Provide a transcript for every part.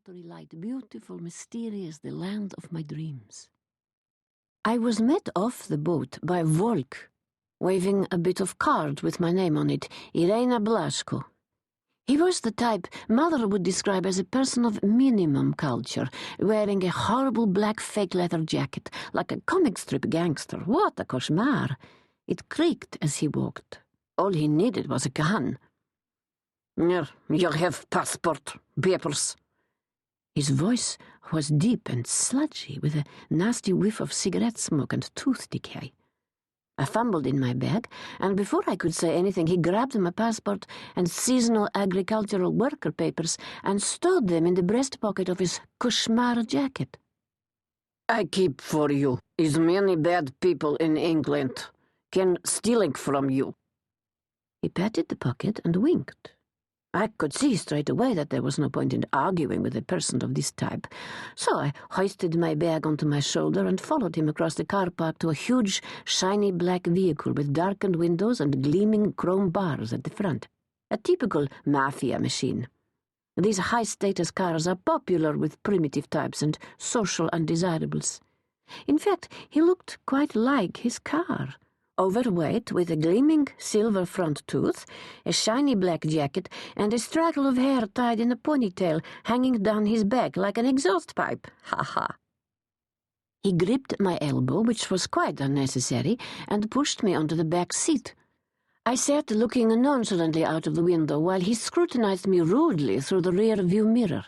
watery light, beautiful, mysterious, the land of my dreams. I was met off the boat by Vulk, waving a bit of card with my name on it, Irina Blaszko. He was the type Mother would describe as a person of minimum culture, wearing a horrible black fake leather jacket, like a comic strip gangster. What a cauchemar! It creaked as he walked. All he needed was a gun. "Here, you have passport, papers." His voice was deep and sludgy, with a nasty whiff of cigarette smoke and tooth decay. I fumbled in my bag, and before I could say anything, he grabbed my passport and seasonal agricultural worker papers and stowed them in the breast pocket of his cauchemar jacket. "I keep for you as many bad people in England can stealing from you." He patted the pocket and winked. I could see straight away that there was no point in arguing with a person of this type, so I hoisted my bag onto my shoulder and followed him across the car park to a huge, shiny black vehicle with darkened windows and gleaming chrome bars at the front. A typical mafia machine. These high-status cars are popular with primitive types and social undesirables. In fact, he looked quite like his car. Overweight, with a gleaming silver front tooth, a shiny black jacket, and a straggle of hair tied in a ponytail hanging down his back like an exhaust pipe. Ha ha. He gripped my elbow, which was quite unnecessary, and pushed me onto the back seat. I sat looking nonchalantly out of the window while he scrutinized me rudely through the rear-view mirror.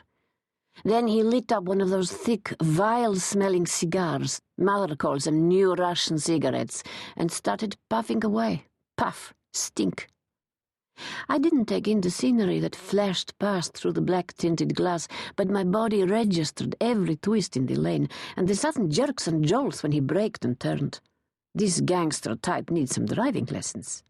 Then he lit up one of those thick, vile-smelling cigars, Mother calls them New Russian cigarettes, and started puffing away. Puff, stink. I didn't take in the scenery that flashed past through the black-tinted glass, but my body registered every twist in the lane, and the sudden jerks and jolts when he braked and turned. This gangster type needs some driving lessons.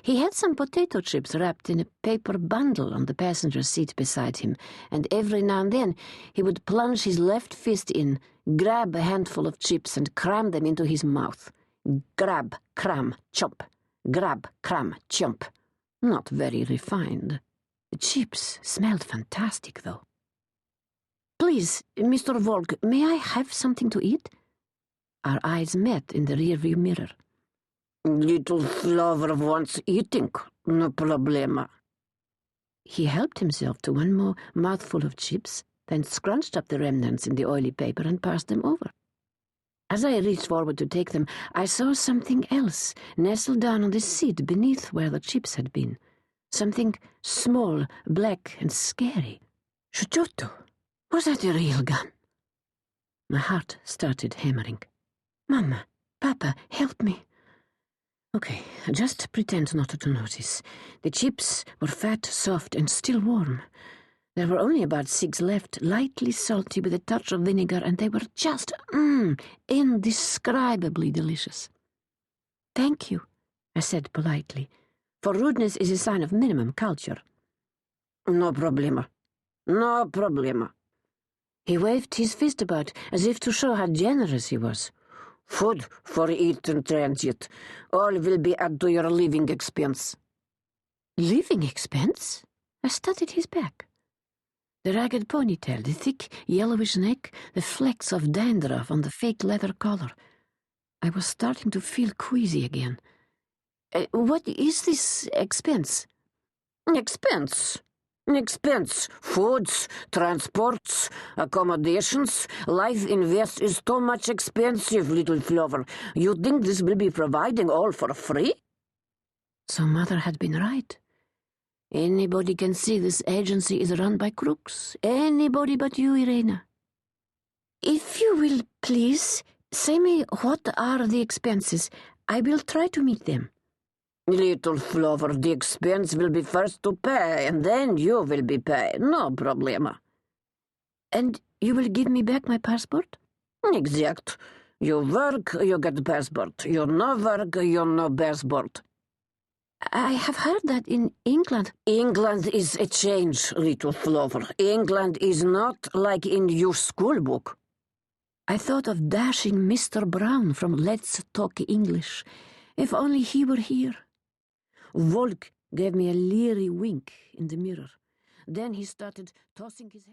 He had some potato chips wrapped in a paper bundle on the passenger seat beside him, and every now and then he would plunge his left fist in, grab a handful of chips and cram them into his mouth. Grab, cram, chomp. Grab, cram, chomp. Not very refined. The chips smelled fantastic, though. "Please, Mr. Vulk, may I have something to eat?" Our eyes met in the rearview mirror. "Little Flower wants eating, no problema." He helped himself to one more mouthful of chips, then scrunched up the remnants in the oily paper and passed them over. As I reached forward to take them, I saw something else nestled down on the seat beneath where the chips had been. Something small, black, and scary. Shujoto. Was that a real gun? My heart started hammering. "Mama, Papa, help me." Okay, just pretend not to notice. The chips were fat, soft, and still warm. There were only about 6 left, lightly salty with a touch of vinegar, and they were just, indescribably delicious. "Thank you," I said politely, for rudeness is a sign of minimum culture. "No problema. No problema." He waved his fist about as if to show how generous he was. "Food for eat in transit. All will be added to your living expense." Living expense? I studied his back. The ragged ponytail, the thick yellowish neck, the flecks of dandruff on the fake leather collar. I was starting to feel queasy again. What is this expense? Expense? Expense, foods, transports, accommodations. Life in West is too much expensive, little Flower. You think this will be providing all for free? So Mother had been right. Anybody can see this agency is run by crooks. Anybody but you, Irina. If you will, please, say me what are the expenses. I will try to meet them. Little Flower, the expense will be first to pay, and then you will be paid. No problema. And you will give me back my passport? Exact. You work, you get passport. You no work, you no passport. I have heard that in England. England is a change, little Flower. England is not like in your school book. I thought of dashing Mr. Brown from Let's Talk English. If only he were here. Vulk gave me a leery wink in the mirror. Then he started tossing his head.